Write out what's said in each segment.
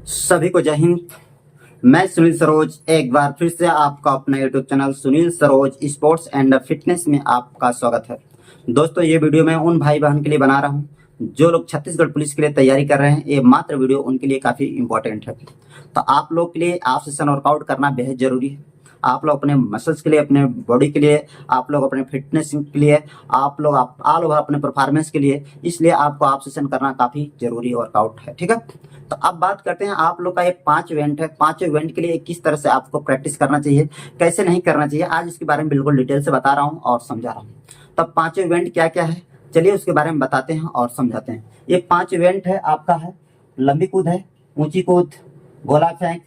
सभी को जय हिंद। मैं सुनील सरोज एक बार फिर से आपका अपना YouTube channel Sunil Saroj sports and fitness में आपका स्वागत है। दोस्तों, ये वीडियो मैं उन भाई बहन के लिए बना रहा हूँ जो लोग छत्तीसगढ़ पुलिस के लिए तैयारी कर रहे हैं। ये मात्र वीडियो उनके लिए काफ़ी इंपॉर्टेंट है। तो आप लोग के लिए ऑफ सेशन वर्कआउट करना बेहद जरूरी है। आप लोग अपने मसल्स के लिए, अपने बॉडी के लिए, आप लोग अपने फिटनेस के लिए, आप लोग ऑल ओवर अपने परफॉर्मेंस के लिए, इसलिए आपको ऑफ सेशन करना काफ़ी जरूरी वर्कआउट है। ठीक है, तो अब बात करते हैं आप लोग का ये 5 इवेंट है। 5 इवेंट के लिए किस तरह से आपको प्रैक्टिस करना चाहिए, कैसे नहीं करना चाहिए, आज इसके बारे में बिल्कुल डिटेल से बता रहा हूँ और समझा रहा हूँ। तब 5 इवेंट क्या क्या है, चलिए उसके बारे में बताते हैं और समझाते हैं। ये 5 इवेंट है आपका है लंबी कूद है, ऊंची कूद, गोला फेंक,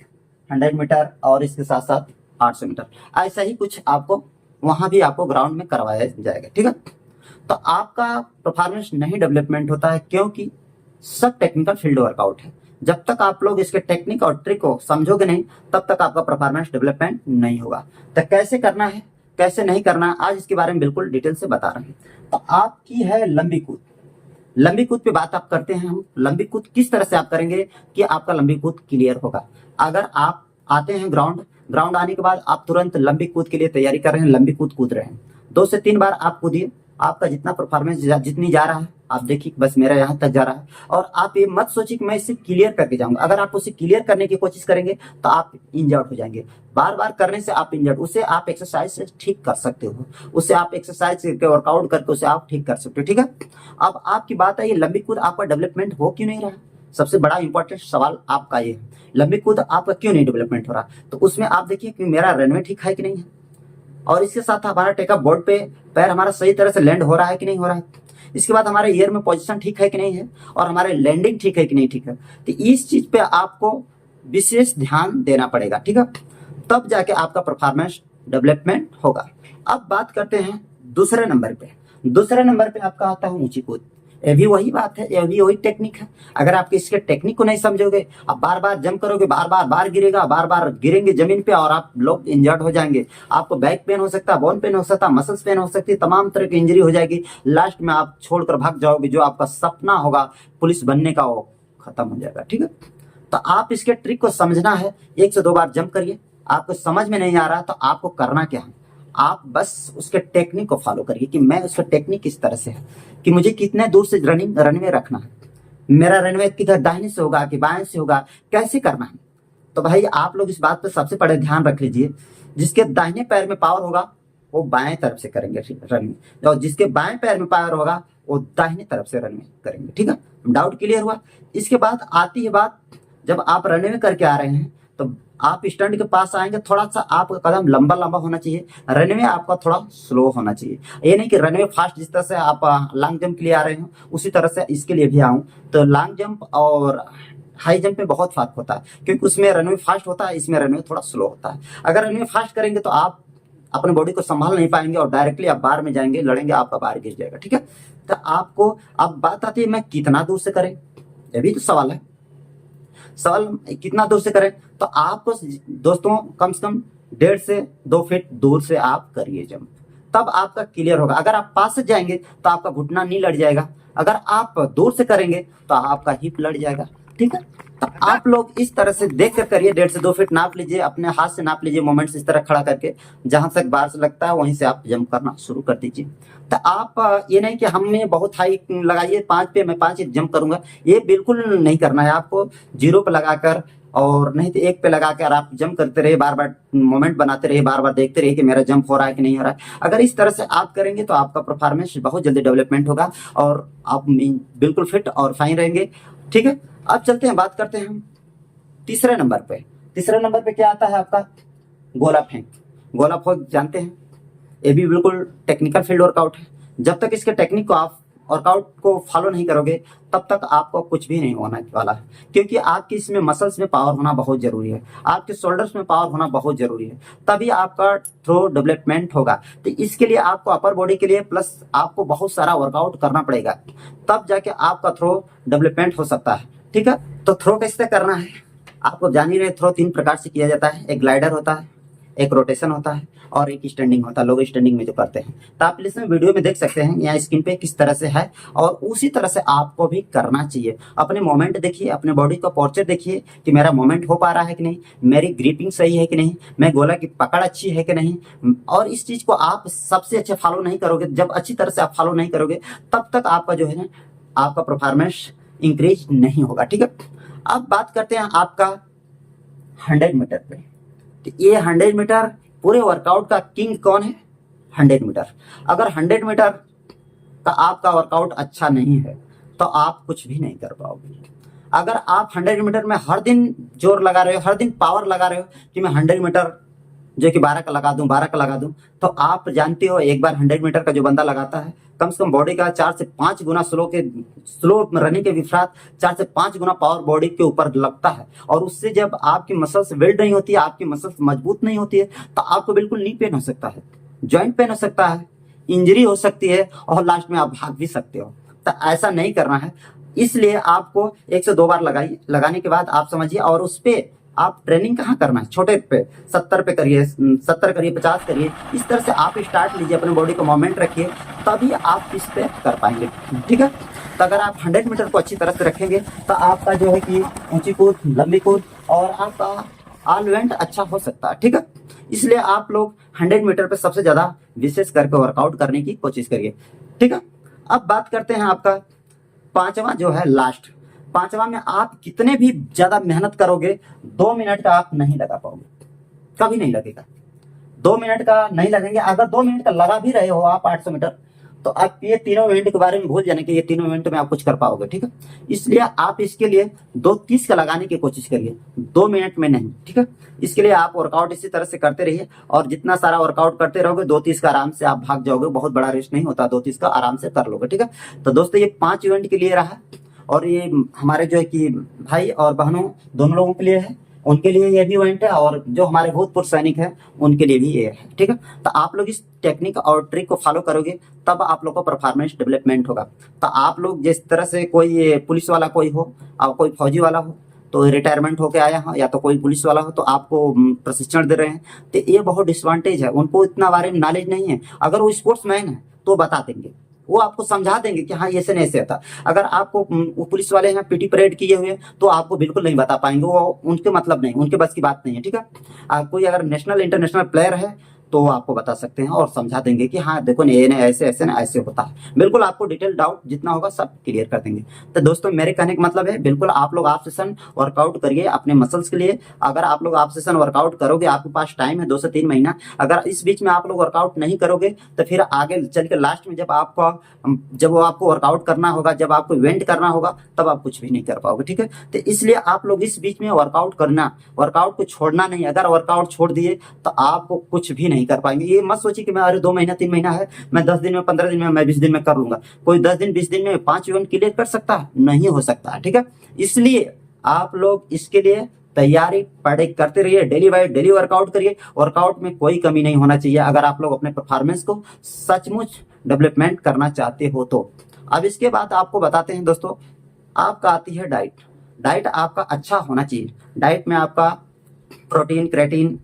100 मीटर और इसके साथ साथ 800 मीटर। ऐसा ही कुछ आपको वहां भी आपको ग्राउंड में करवाया जाएगा। ठीक है, तो आपका परफॉर्मेंस नहीं डेवलपमेंट होता है क्योंकि सब टेक्निकल फील्ड वर्कआउट है। जब तक आप लोग इसके टेक्निक और ट्रिक को समझोगे नहीं, तब तक आपका परफॉर्मेंस डेवलपमेंट नहीं होगा। तो कैसे करना है, कैसे नहीं करना है, आज इसके बारे में बिल्कुल डिटेल से बता रहे हैं। तो आपकी है लंबी कूद। लंबी कूद पे बात आप करते हैं हम। लंबी कूद किस तरह से आप करेंगे कि आपका लंबी कूद क्लियर होगा। अगर आप आते हैं ग्राउंड आने के बाद आप तुरंत लंबी कूद के लिए तैयारी कर रहे हैं, लंबी कूद कूद रहे हैं, 2 से 3 बार आप कूदिए। आपका जितना परफॉर्मेंस जितनी जा रहा है आप देखिए बस मेरा यहाँ तक जा रहा है, और आप ये मत सोचिए कि मैं इसे क्लियर करके जाऊंगा। अगर आप उसे क्लियर करने की कोशिश करेंगे तो आप इंजर्ड हो जाएंगे। बार बार करने से आप इंजर्ड, उसे आप एक्सरसाइज से ठीक कर सकते हो, उसे आप एक्सरसाइज करके वर्कआउट करके उसे आप ठीक कर सकते हो। ठीक है, अब आपकी बात है ये लंबी कूद आपका डेवलपमेंट हो क्यों नहीं रहा। सबसे बड़ा इंपॉर्टेंट सवाल आपका ये है, लंबी कूद आपका क्यों नहीं डेवलपमेंट हो रहा। तो उसमें आप देखिए कि मेरा रनवे ठीक है कि नहीं है, और इसके साथ हमारा टेकअप बोर्ड पे पैर हमारा सही तरह से लैंड हो रहा है कि नहीं हो रहा है। इसके बाद हमारे ईयर में पोजीशन ठीक है कि नहीं है, और हमारे लैंडिंग ठीक है कि नहीं ठीक है। तो इस चीज पे आपको विशेष ध्यान देना पड़ेगा। ठीक है, तब जाके आपका परफॉर्मेंस डेवलपमेंट होगा। अब बात करते हैं दूसरे नंबर पे। दूसरे नंबर पे आपका आता है ऊंची कूद। ये भी वही बात है, ये भी वही टेक्निक है। अगर आप इसके टेक्निक को नहीं समझोगे, आप बार बार जंप करोगे, बार गिरेगा, बार गिरेंगे जमीन पे और आप लोग इंजर्ड हो जाएंगे। आपको बैक पेन हो सकता है, बोन पेन हो सकता है, मसल्स पेन हो सकती है, तमाम तरह की इंजरी हो जाएगी। लास्ट में आप छोड़कर भाग जाओगे, जो आपका सपना होगा पुलिस बनने का वो खत्म हो जाएगा। ठीक है, तो आप इसके ट्रिक को समझना है। 1 से 2 बार जंप करिए। आपको समझ में नहीं आ रहा तो आपको करना क्या है, आप बस उसके टेक्निक को फॉलो करिए कि मैं उसका टेक्निक किस तरह से है, कि मुझे कितने दूर से रनवे रखना है, मेरा रनवे किधर दाहिने से होगा कि बाएं से होगा, कैसे करना है। तो भाई आप लोग इस बात पर सबसे पहले ध्यान रख लीजिए, जिसके दाहिने पैर में पावर होगा वो बाएं तरफ से करेंगे रनवे, और जिसके बाएं पैर में पावर होगा वो दाहिने तरफ से रनवे करेंगे। ठीक है, डाउट क्लियर हुआ। इसके बाद आती है बात, जब आप रनवे करके आ रहे हैं तो आप स्टैंड के पास आएंगे, थोड़ा सा आपका कदम लंबा लंबा होना चाहिए, रनवे आपका थोड़ा स्लो होना चाहिए। ये नहीं कि रनवे फास्ट, जिस तरह से आप लॉन्ग जंप के लिए आ रहे हो उसी तरह से इसके लिए भी आऊं। तो लॉन्ग जंप और हाई जंप में बहुत फर्क होता है, क्योंकि उसमें रनवे फास्ट होता है, इसमें रनवे थोड़ा स्लो होता है। अगर रनवे फास्ट करेंगे तो आप अपने बॉडी को संभाल नहीं पाएंगे और डायरेक्टली आप बार में जाएंगे, लड़ेंगे, आपका बार गिर जाएगा। ठीक है, तो आपको अब बात आती है मैं कितना दूर से करें, ये भी तो सवाल है। सवाल कितना दूर से करें, तो आपको दोस्तों कम से कम 1.5 से 2 फीट दूर से आप करिए जंप, तब आपका क्लियर होगा। अगर आप पास से जाएंगे तो आपका घुटना नहीं लड़ जाएगा, अगर आप दूर से करेंगे तो आपका हिप लड़ जाएगा। ठीक है, तो आप लोग इस तरह से देख कर करिए। 1.5 से 2 फीट नाप लीजिए, अपने हाथ से नाप लीजिए, मोमेंट्स इस तरह खड़ा करके, जहां तक बार से लगता है वहीं से आप जंप करना शुरू कर दीजिए। तो आप ये नहीं कि हमने बहुत हाई लगाइए 5 पे मैं 5 जंप करूंगा, ये बिल्कुल नहीं करना है। आपको 0 पे लगाकर और नहीं तो 1 पे लगाकर आप जंप करते रहिए, बार बार मोमेंट बनाते रहिए, बार बार देखते रहिए कि मेरा जंप हो रहा है कि नहीं हो रहा है। अगर इस तरह से आप करेंगे तो आपका परफॉर्मेंस बहुत जल्दी डेवलपमेंट होगा और आप बिल्कुल फिट और फाइन रहेंगे। ठीक है, अब चलते हैं, बात करते हैं हम तीसरे नंबर पे। तीसरे नंबर पे क्या आता है आपका गोला फेंक। गोला फेंक जानते हैं, ये भी बिल्कुल टेक्निकल फील्ड वर्कआउट है। जब तक इसके टेक्निक को आप वर्कआउट को फॉलो नहीं करोगे तब तक आपको कुछ भी नहीं होने वाला है, क्योंकि आपके इसमें मसल्स में पावर होना बहुत जरूरी है, आपके शोल्डर्स में पावर होना बहुत जरूरी है, तभी आपका थ्रो डेवलपमेंट होगा। तो इसके लिए आपको अपर बॉडी के लिए प्लस आपको बहुत सारा वर्कआउट करना पड़ेगा, तब जाके आपका थ्रो डेवलपमेंट हो सकता है। ठीक है, तो थ्रो कैसे करना है आपको जान ही रहे। थ्रो 3 प्रकार से किया जाता है, एक ग्लाइडर होता है, एक रोटेशन होता है और एक स्टैंडिंग होता है, लोग स्टैंडिंग में जो करते हैं। तो आप इसमें वीडियो में देख सकते हैं यहाँ स्क्रीन पे किस तरह से है, और उसी तरह से आपको भी करना चाहिए। अपने मोमेंट देखिए, अपने बॉडी का पोस्चर देखिए कि मेरा मोमेंट हो पा रहा है कि नहीं, मेरी ग्रिपिंग सही है कि नहीं, मैं गोला की पकड़ अच्छी है कि नहीं। और इस चीज को आप सबसे अच्छे फॉलो नहीं करोगे, जब अच्छी तरह से आप फॉलो नहीं करोगे तब तक आपका जो है ना, आपका परफॉर्मेंस इंक्रीज नहीं होगा, ठीक है। अब बात करते हैं आपका 100 मीटर पे। तो ये 100 मीटर पूरे वर्कआउट का किंग कौन है? 100 मीटर। अगर 100 मीटर का आपका वर्कआउट अच्छा नहीं है तो आप कुछ भी नहीं कर पाओगे। अगर आप 100 मीटर में हर दिन जोर लगा रहे हो, हर दिन पावर लगा रहे हो कि मैं 100 मीटर जो कि 12 का लगा दूं, 12 का लगा दूं, तो आप जानते हो एक बार 100 मीटर का जो बंदा लगाता है, कम से कम बॉडी का 4 से 5 गुना स्लो रनिंग के विपरीत 4 से 5 गुना पावर बॉडी के ऊपर लगता है। और उससे जब आपकी मसल्स बिल्ड नहीं होती है, आपकी मसल्स मजबूत नहीं होती है, तो आपको बिल्कुल नी पेन हो सकता है, जॉइंट पेन हो सकता है, इंजरी हो सकती है, और लास्ट में आप भाग भी सकते हो। तो ऐसा नहीं करना है। इसलिए आपको 1 से 2 बार लगाइए, लगाने के बाद आप समझिए, और उस पे आप ट्रेनिंग कहाँ करना है, छोटे पे 70 पे करिए, 70 करिए, 50 करिए। इस तरह से आप स्टार्ट लीजिए, अपने बॉडी को मोमेंट रखिए, तभी आप इस पे कर पाएंगे, ठीक है। तो अगर आप 100 मीटर को अच्छी तरह से रखेंगे तो आपका जो है कि ऊंची कूद, लंबी कूद और आपका ऑल इवेंट अच्छा हो सकता है, ठीक है। इसलिए आप लोग 100 मीटर पे सबसे ज्यादा विशेष करके वर्कआउट करने की कोशिश करिए, ठीक है। अब बात करते हैं आपका 5वां जो है लास्ट। 5वां में आप कितने भी ज्यादा मेहनत करोगे, 2 मिनट का आप नहीं लगा पाओगे, कभी नहीं लगेगा। 2 मिनट का नहीं लगेंगे। अगर 2 मिनट का लगा भी रहे हो आप 800 मीटर, तो आप ये तीनों इवेंट के बारे में भूल जाने कि ये तीनों इवेंट में आप कुछ कर पाओगे, ठीक है। इसलिए आप इसके लिए 2:30 का लगाने की कोशिश करिए, 2 मिनट में नहीं, ठीक है। इसके लिए आप वर्कआउट इसी तरह से करते रहिए, और जितना सारा वर्कआउट करते रहोगे 2:30 का आराम से आप भाग जाओगे। बहुत बड़ा रेस्ट नहीं होता, 2:30 का आराम से कर लोगे, ठीक है। तो दोस्तों ये 5 इवेंट के लिए रहा, और ये हमारे जो है कि भाई और बहनों दोनों लोगों के लिए है, उनके लिए ये भी इवेंट है, और जो हमारे भूतपूर्व सैनिक है उनके लिए भी ये है, ठीक है। तो आप लोग इस टेक्निक और ट्रिक को फॉलो करोगे तब आप लोग को परफॉर्मेंस डेवलपमेंट होगा। तो आप लोग जिस तरह से कोई पुलिस वाला कोई हो और कोई फौजी वाला हो, तो रिटायरमेंट होके आया हो, या तो कोई पुलिस वाला हो, तो आपको प्रशिक्षण दे रहे हैं, तो ये बहुत डिसएडवांटेज है। उनको इतना बारे में नॉलेज नहीं है। अगर वो स्पोर्ट्समैन है तो बता देंगे, वो आपको समझा देंगे कि हाँ ऐसे नहीं ऐसे होता। अगर आपको वो पुलिस वाले हैं पीटी परेड किए हुए तो आपको बिल्कुल नहीं बता पाएंगे, वो उनके मतलब नहीं, उनके बस की बात नहीं है, ठीक है। कोई अगर नेशनल इंटरनेशनल प्लेयर है तो आपको बता सकते हैं और समझा देंगे कि हाँ देखो ये ना ऐसे ऐसे ना ऐसे होता है। बिल्कुल आपको डिटेल डाउट जितना होगा सब क्लियर कर देंगे। तो दोस्तों मेरे कहने का मतलब है, बिल्कुल आप लोग ऑफ सेशन वर्कआउट करिए अपने मसल्स के लिए। अगर आप लोग ऑफ सेशन वर्कआउट करोगे, आपके पास टाइम है 2 से 3 महीना, अगर इस बीच में आप लोग वर्कआउट नहीं करोगे तो फिर आगे चल के लास्ट में जब आपको वर्कआउट करना होगा, जब आपको इवेंट करना होगा, तब आप कुछ भी नहीं कर पाओगे, ठीक है। तो इसलिए आप लोग इस बीच में वर्कआउट करना, वर्कआउट को छोड़ना नहीं। अगर वर्कआउट छोड़ दिए तो आपको कुछ भी नहीं कर पाएंगे। ये मत सोचिए कि मैं अरे 2 महीना 3 महीना है, मैं 10 दिन में 15 दिन में मैं 20 दिन में कर लूंगा। कोई 10 दिन 20 दिन में 5 इवेंट क्लियर कर सकता है? नहीं हो सकता, ठीक है। इसलिए आप लोग इसके लिए तैयारी पढ़े करते रहिए, डेली बाय डेली वर्कआउट करिए। वर्कआउट में कोई कमी नहीं होना चाहिए अगर आप लोग अपने परफॉर्मेंस को सचमुच डेवलपमेंट करना चाहते हो तो। अब इसके बाद आपको बताते हैं दोस्तों, आपका आती है डाइट। डाइट आपका अच्छा होना चाहिए। डाइट में आपका प्रोटीन, क्रेटीन,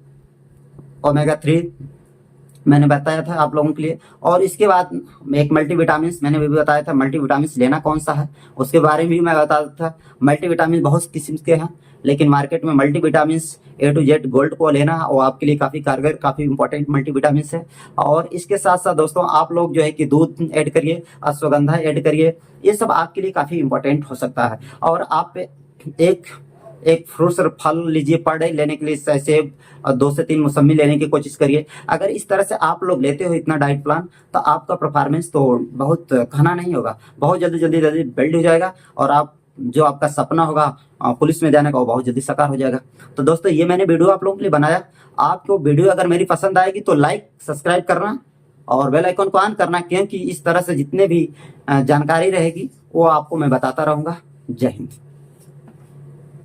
ओमेगा 3 मैंने बताया था आप लोगों के लिए, और इसके बाद एक मल्टीविटामिन मैंने भी बताया था। मल्टीविटामिन लेना कौन सा है उसके बारे में भी मैं बताता था। मल्टीविटामिन बहुत किस्म के हैं, लेकिन मार्केट में multivitamin A to Z gold को लेना वो आपके लिए काफी कारगर, काफी इंपॉर्टेंट मल्टीविटामिन है। और इसके साथ साथ दोस्तों आप लोग जो है कि दूध ऐड करिए, अश्वगंधा ऐड करिए, ये सब आपके लिए काफी इंपॉर्टेंट हो सकता है। और आप एक फ्रूट्स और फल लीजिए पर डे लेने के लिए, सेब और 2 से 3 मौसमी लेने की कोशिश करिए। अगर इस तरह से आप लोग लेते हो इतना डाइट प्लान, तो आपका परफॉर्मेंस तो बहुत कहना नहीं होगा, बहुत जल्दी बिल्ड हो जाएगा, और आप जो आपका सपना होगा पुलिस में जाने का वो बहुत जल्दी साकार हो जाएगा। तो दोस्तों ये मैंने वीडियो आप लोगों के लिए बनाया। आपको वीडियो अगर मेरी पसंद आएगी तो लाइक सब्सक्राइब करना और बेल आइकन को ऑन करना, क्योंकि इस तरह से जितने भी जानकारी रहेगी वो आपको मैं बताता रहूंगा। जय हिंद।